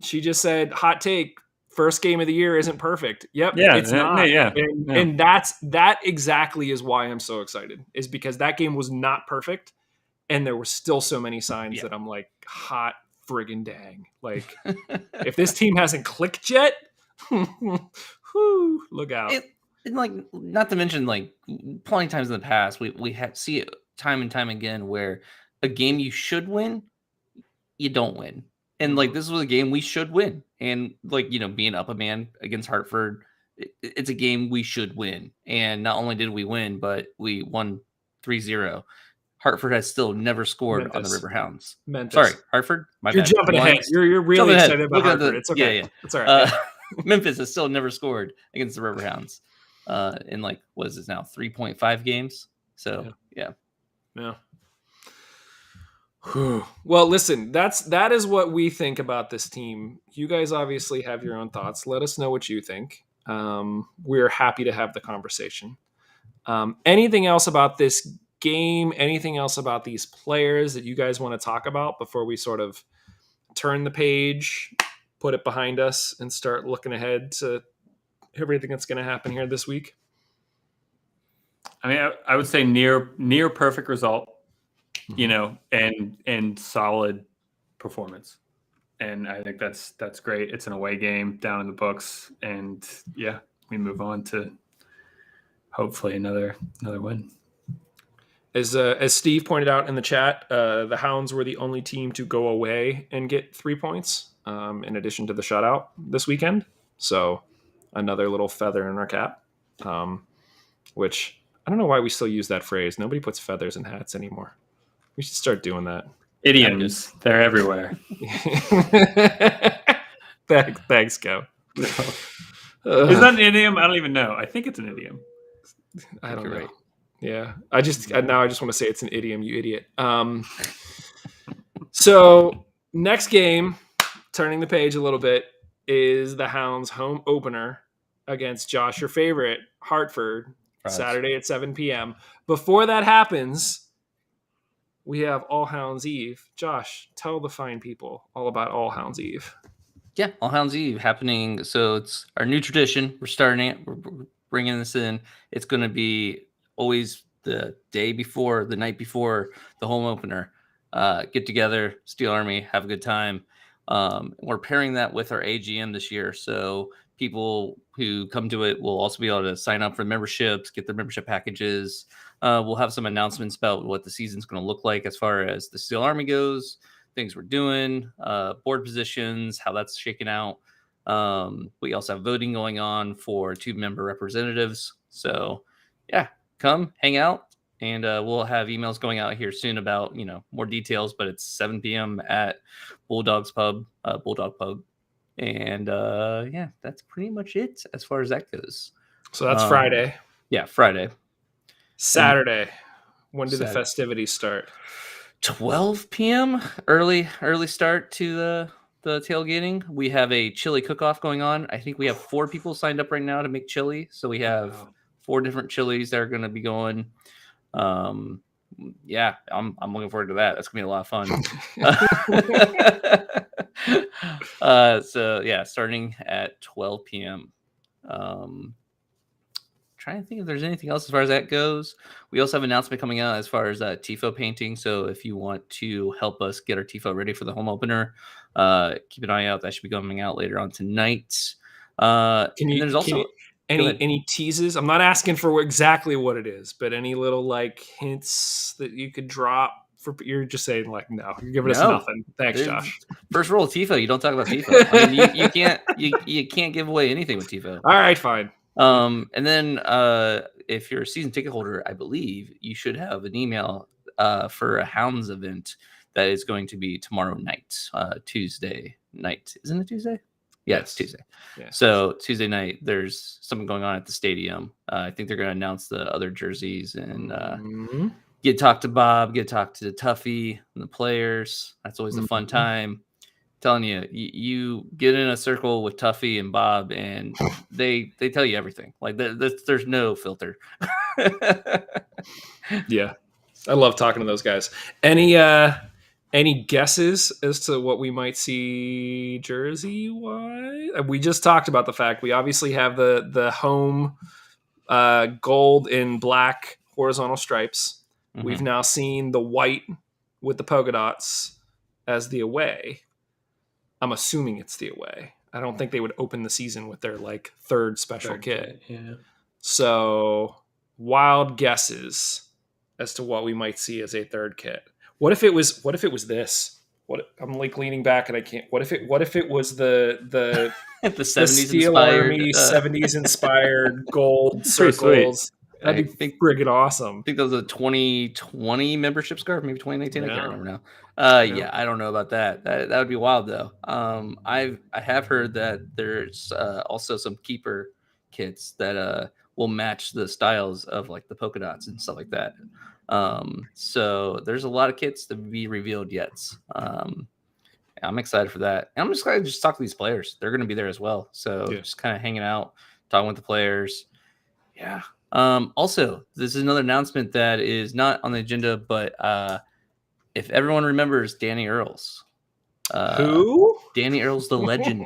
she just said, hot take, first game of the year isn't perfect. Yep. Yeah, it's not. Yeah. And that exactly is why I'm so excited, is because that game was not perfect. And there were still so many signs that I'm like, hot friggin' dang. Like, if this team hasn't clicked yet, whew, look out. And like, not to mention, like, plenty of times in the past, we see it time and time again where a game you should win, you don't win. And like, this was a game we should win. And like, being up a man against Hartford, it's a game we should win. And not only did we win, but we won 3-0. Hartford has still never scored on the Riverhounds. Memphis. Sorry, Hartford. You're bad. jumping ahead. You're really excited about Hartford. It's okay. Yeah. It's all right. Memphis has still never scored against the Riverhounds in like, what is this now, 3.5 games? So yeah. Well, listen, that is what we think about this team. You guys obviously have your own thoughts. Let us know what you think. We're happy to have the conversation. Anything else about this game? Anything else about these players that you guys want to talk about before we sort of turn the page, put it behind us, and start looking ahead to everything that's going to happen here this week? I mean, I would say near perfect result, and solid performance. And I think that's great. It's an away game down in the books, and we move on to hopefully another win. As Steve pointed out in the chat, the Hounds were the only team to go away and get 3 points, in addition to the shutout this weekend. So another little feather in our cap, which I don't know why we still use that phrase. Nobody puts feathers in hats anymore. We should start doing that. Idioms, they're everywhere. Thanks, Go. Is that an idiom? I don't even know. I think it's an idiom. I don't know. Right. Yeah, I just want to say it's an idiom, you idiot. So next game, turning the page a little bit, is the Hounds home opener against Josh, your favorite, Hartford, Saturday at 7 p.m. Before that happens, we have All Hounds Eve. Josh, tell the fine people all about All Hounds Eve. Yeah, All Hounds Eve happening. So it's our new tradition. We're starting it. We're bringing this in. It's going to be always the night before the home opener. Get together, Steel Army, have a good time. We're pairing that with our AGM this year. So people who come to it will also be able to sign up for memberships, get their membership packages. We'll have some announcements about what the season's going to look like as far as the Steel Army goes, things we're doing, board positions, how that's shaking out. We also have voting going on for 2 member representatives. So yeah, come hang out, and we'll have emails going out here soon about, more details, but it's 7 p.m. at Bulldog Pub. And that's pretty much it as far as that goes. So that's Friday. Yeah, Friday. Saturday. When do the festivities start? 12 p.m. Early start to the tailgating. We have a chili cook-off going on. I think we have 4 people signed up right now to make chili. So we have 4 different chilies that are going to be going. I'm looking forward to that. That's gonna be a lot of fun. Starting at 12 p.m. Trying trying to think if there's anything else as far as that goes. We also have an announcement coming out as far as Tifo painting. So if you want to help us get our Tifo ready for the home opener, keep an eye out. That should be coming out later on tonight. And there's also any teases? I'm not asking for exactly what it is, but any little like hints that you could drop. You're just saying like no, you're giving us nothing. Thanks, Josh. First rule of Tifo, you don't talk about Tifo. I mean, you can't give away anything with Tifo. All right, fine. And then if you're a season ticket holder, I believe you should have an email for a Hounds event that is going to be tomorrow night, Tuesday night. Isn't it Tuesday? Yeah, it's Tuesday. Yeah. So Tuesday night, there's something going on at the stadium. I think they're going to announce the other jerseys and get to talk to Bob, get to talk to Tuffy and the players. That's always a fun time. I'm telling you, you get in a circle with Tuffy and Bob, and they tell you everything. Like there's no filter. Yeah, I love talking to those guys. Any guesses as to what we might see jersey wise? We just talked about the fact we obviously have the home gold and black horizontal stripes. Mm-hmm. We've now seen the white with the polka dots as the away. I'm assuming it's the away. I don't think they would open the season with their like third special kit. Yeah. So wild guesses as to what we might see as a third kit. What if it was this? I'm like leaning back and I can't. What if it was the the 70s the Steel inspired, Army 70s inspired gold circles? That'd be friggin' awesome. I think that was a 2020 membership scarf, maybe 2019. I can't remember now. Yeah, I don't know about that. That would be wild though. I have heard that there's also some keeper kits that will match the styles of like the polka dots and stuff like that. So there's a lot of kits to be revealed yet. I'm excited for that. And I'm just glad to just talk to these players. They're going to be there as well. So just kind of hanging out, talking with the players. Yeah. Also, this is another announcement that is not on the agenda, but if everyone remembers Danny Earls. Who? Danny Earls, the legend.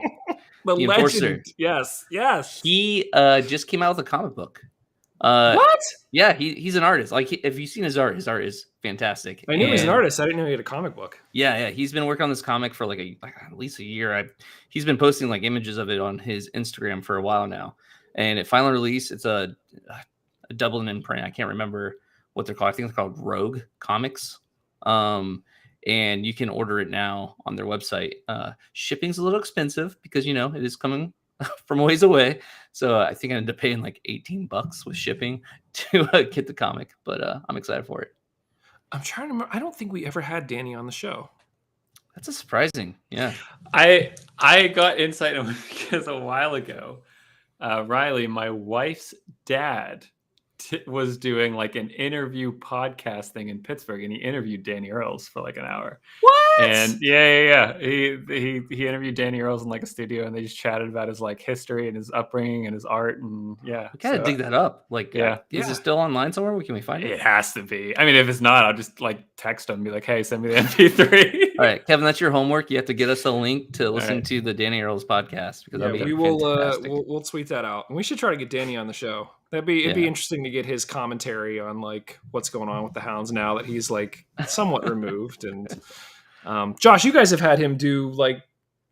the legend. Enforcer. Yes. He just came out with a comic book. What? Yeah, he's an artist. Like, if you've seen his art is fantastic. I knew he was an artist. I didn't know he had a comic book. Yeah. He's been working on this comic for like at least a year. He's been posting like images of it on his Instagram for a while now. And it finally released. It's a Dublin imprint. I can't remember what they're called. I think they're called Rogue Comics. And you can order it now on their website. Shipping's a little expensive because it is coming from a ways away. So I think I ended up paying like $18 with shipping to get the comic. But I'm excited for it. I'm trying to remember. I don't think we ever had Danny on the show. That's a surprising. Yeah. I got insight on because a while ago, Riley, my wife's dad, was doing like an interview podcast thing in Pittsburgh, and he interviewed Danny Earls for like an hour. What? And yeah. He interviewed Danny Earls in like a studio, and they just chatted about his like history and his upbringing and his art, and yeah. We gotta dig that up. Like, is it still online somewhere? Can we find it? It has to be. I mean, if it's not, I'll just like text him and be like, "Hey, send me the MP3." All right, Kevin, that's your homework. You have to get us a link to listen to the Danny Earls podcast because that'd be fantastic. We'll tweet that out, and we should try to get Danny on the show. It'd be interesting to get his commentary on like what's going on with the Hounds now that he's like somewhat removed. And Josh, you guys have had him do like,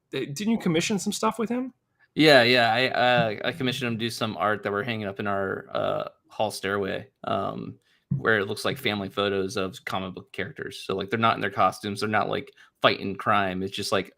didn't you commission some stuff with him? Yeah. I commissioned him to do some art that we're hanging up in our hall stairway, where it looks like family photos of comic book characters. So like they're not in their costumes, they're not like fighting crime. It's just like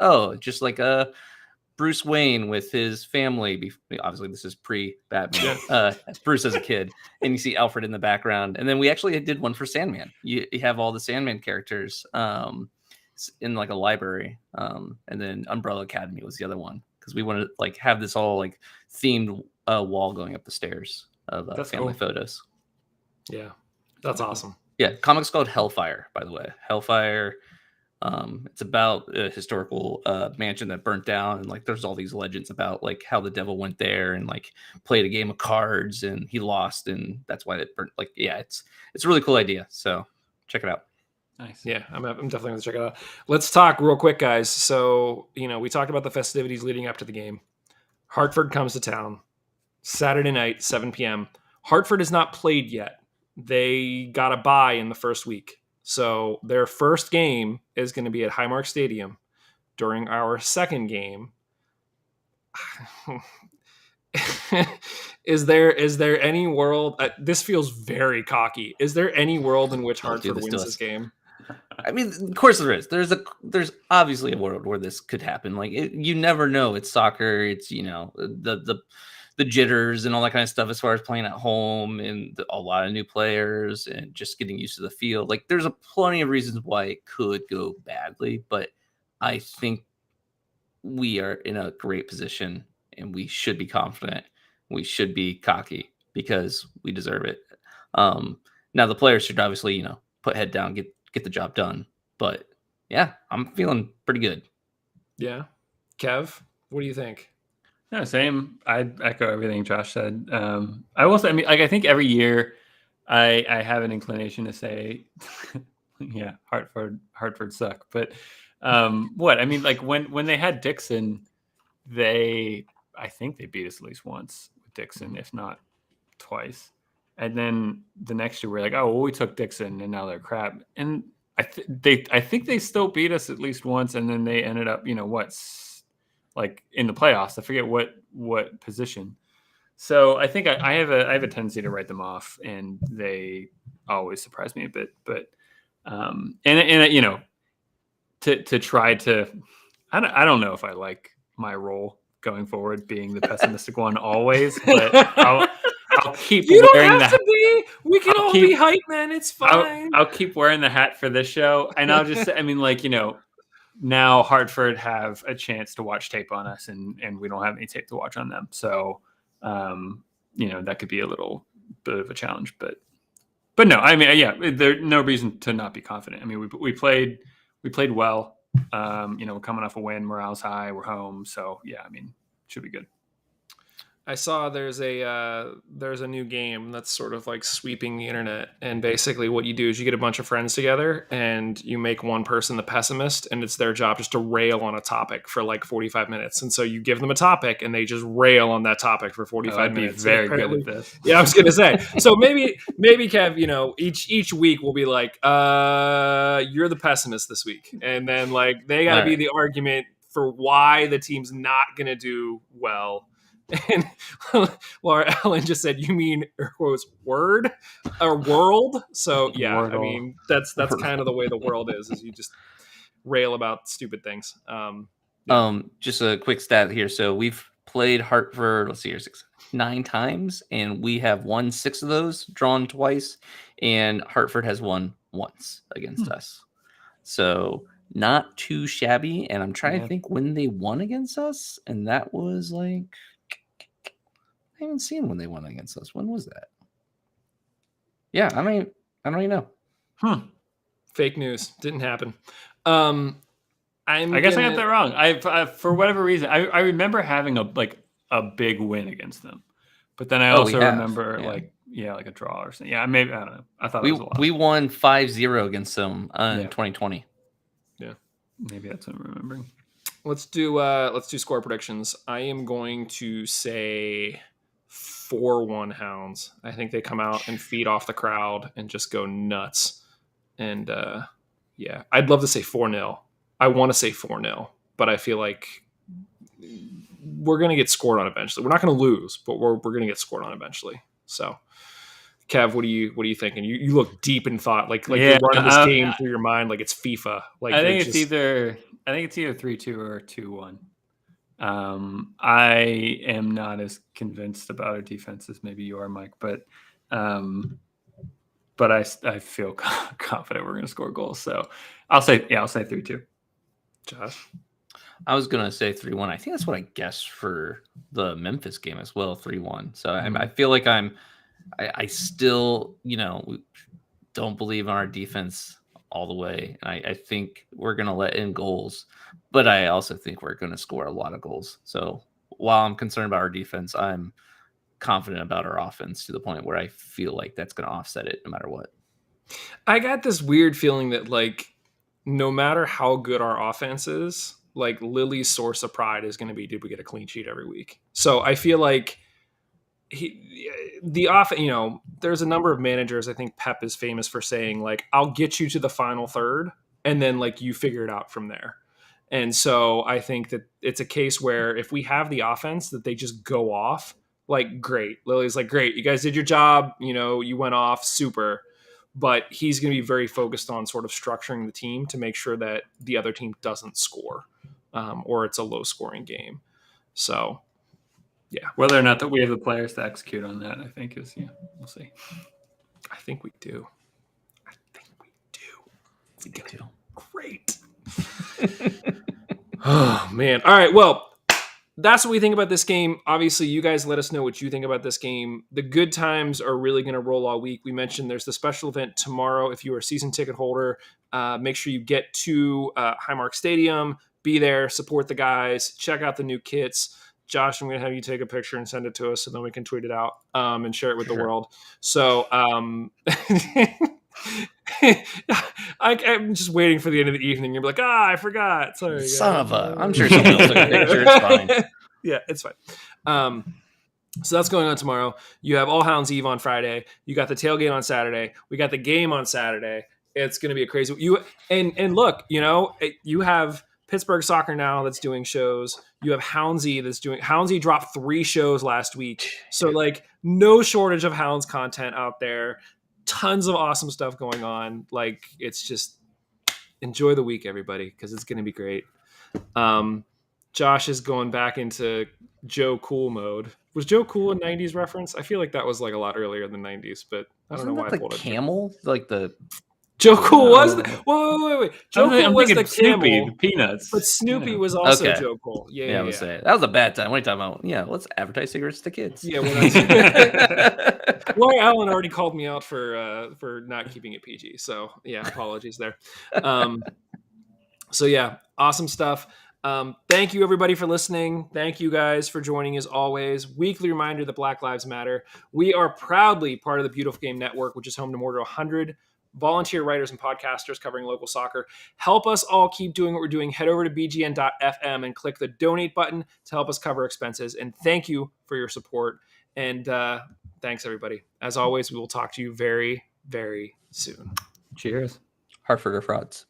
Bruce Wayne with his family. Obviously, this is pre-Batman. Bruce as a kid, and you see Alfred in the background. And then we actually did one for Sandman. You have all the Sandman characters in like a library, and then Umbrella Academy was the other one because we wanted to like have this all like themed wall going up the stairs of family photos. Yeah, that's awesome. Yeah, comic's called Hellfire, by the way. Hellfire. It's about a historical mansion that burnt down, and like there's all these legends about like how the devil went there and like played a game of cards and he lost, and that's why it burnt. Like, yeah, it's a really cool idea. So check it out. Nice. Yeah, I'm definitely gonna check it out. Let's talk real quick, guys. So we talked about the festivities leading up to the game. Hartford comes to town Saturday night, 7 p.m. Hartford has not played yet. They got a bye in the first week. So their first game is going to be at Highmark Stadium. During our second game, is there any world? This feels very cocky. Is there any world in which Don't do Hartford this to wins us. this game? I mean, of course there is. There's obviously a world where this could happen. Like you never know. It's soccer. It's the jitters and all that kind of stuff as far as playing at home and a lot of new players and just getting used to the field. Like there's plenty of reasons why it could go badly, but I think we are in a great position and we should be confident. We should be cocky because we deserve it. Now the players should obviously, put head down, get the job done. But yeah, I'm feeling pretty good. Yeah. Kev, what do you think? No, same. I'd echo everything Josh said. I will say, I mean, like I think every year I have an inclination to say, yeah, Hartford suck. But what I mean, like when they had Dixon, I think they beat us at least once with Dixon, if not twice. And then the next year we're like, oh, well, we took Dixon and now they're crap. And I think they still beat us at least once, and then they ended up, like in the playoffs. I forget what position. So I think I have a tendency to write them off, and they always surprise me a bit. But to try to, I don't know if I like my role going forward being the pessimistic one always, but I'll keep You don't wearing have that. to be. We can all be hype, man. It's fine. I'll keep wearing the hat for this show, and I'll just say, I mean, like, now Hartford have a chance to watch tape on us, and we don't have any tape to watch on them. So, that could be a little bit of a challenge, but no, I mean, yeah, there's no reason to not be confident. I mean, we played well. We're coming off a win, morale's high, we're home. So yeah, I mean, should be good. I saw there's a new game that's sort of like sweeping the internet, and basically what you do is you get a bunch of friends together and you make one person the pessimist, and it's their job just to rail on a topic for like 45 minutes. And so you give them a topic and they just rail on that topic for 45 minutes. Very good at this. Yeah, I was gonna say. So maybe Kev, each week we'll be like, you're the pessimist this week, and then like they got to be the argument for why the team's not gonna do well. And Laura Ellen just said, "You mean quotes word or world?" So yeah, Wordle. I mean that's kind of the way the world is you just rail about stupid things. Just a quick stat here. So we've played Hartford. Let's see here, 9 times, and we have won 6 of those, drawn twice, and Hartford has won once against us. So not too shabby. And I'm trying to think when they won against us, and that was like. I haven't seen when they won against us. When was that? Yeah, I don't even know. Fake news. Didn't happen. I guess I got that wrong. I for whatever reason, I remember having a big win against them, but then I also remember like a draw or something. Yeah, maybe I don't know. I thought it was a lot. We won 5-0 against them in 2020. Yeah, maybe that's what I'm remembering. Let's do score predictions. I am going to say 4-1 Hounds. I think they come out and feed off the crowd and just go nuts. And I'd love to say 4-0. I want to say 4-0, but I feel like we're going to get scored on eventually. We're not going to lose, but we're going to get scored on eventually. So, Kev, what are you thinking? You look deep in thought, like you're running this game through your mind, like it's FIFA. Like I think it's either 3-2 or 2-1. I am not as convinced about our defense as maybe you are, Mike, but I feel confident we're going to score goals. So I'll say 3-2. Josh, I was going to say 3-1. I think that's what I guessed for the Memphis game as well, 3-1. So I feel like I still, don't believe in our defense all the way. I think we're going to let in goals, but I also think we're going to score a lot of goals. So while I'm concerned about our defense, I'm confident about our offense to the point where I feel like that's going to offset it no matter what. I got this weird feeling that like no matter how good our offense is, like Lily's source of pride is going to be, did we get a clean sheet every week? So I feel like there's a number of managers. I think Pep is famous for saying, like, I'll get you to the final third and then like you figure it out from there. And so I think that it's a case where if we have the offense that they just go off, like, great. Lily's like, great, you guys did your job, you went off, super. But he's going to be very focused on sort of structuring the team to make sure that the other team doesn't score, or it's a low scoring game. So yeah, whether or not that we have the players to execute on that, I think we'll see. I think we do. It's going to be great. Oh, man. All right. Well, that's what we think about this game. Obviously, you guys let us know what you think about this game. The good times are really going to roll all week. We mentioned there's the special event tomorrow. If you are a season ticket holder, make sure you get to Highmark Stadium. Be there, support the guys, check out the new kits. Josh, I'm going to have you take a picture and send it to us so then we can tweet it out and share it with the world. So I'm just waiting for the end of the evening. You'll be like, I forgot. Sorry. Son of a. I'm sure someone else took a picture. It's fine. Yeah, it's fine. So that's going on tomorrow. You have All Hounds Eve on Friday. You got the tailgate on Saturday. We got the game on Saturday. It's going to be a crazy. Look, you have Pittsburgh Soccer Now that's doing shows. You have Houndsy dropped 3 shows last week. So like no shortage of Hounds content out there. Tons of awesome stuff going on. Like, it's just enjoy the week, everybody, because it's going to be great. Josh is going back into Joe Cool mode. Was Joe Cool a 90s reference? I feel like that was like a lot earlier than 90s, but I don't know why I pulled it. Camel? Like the Joe Cool was the wait. Joe Cool was the Snoopy, camel, the Peanuts. but Snoopy was also Okay. Joe Cool. Yeah, I was saying that was a bad time. What are you talking about? Yeah, let's advertise cigarettes to kids. Yeah, Laura Allen already called me out for not keeping it PG. So yeah, apologies there. So yeah, awesome stuff. Thank you everybody for listening. Thank you guys for joining as always. Weekly reminder that Black Lives Matter. We are proudly part of the Beautiful Game Network, which is home to more than 100 volunteer writers and podcasters covering local soccer. Help us all keep doing what we're doing. Head over to bgn.fm and click the donate button to help us cover expenses. And thank you for your support. And thanks everybody. As always, we will talk to you very, very soon. Cheers. Hartford or frauds.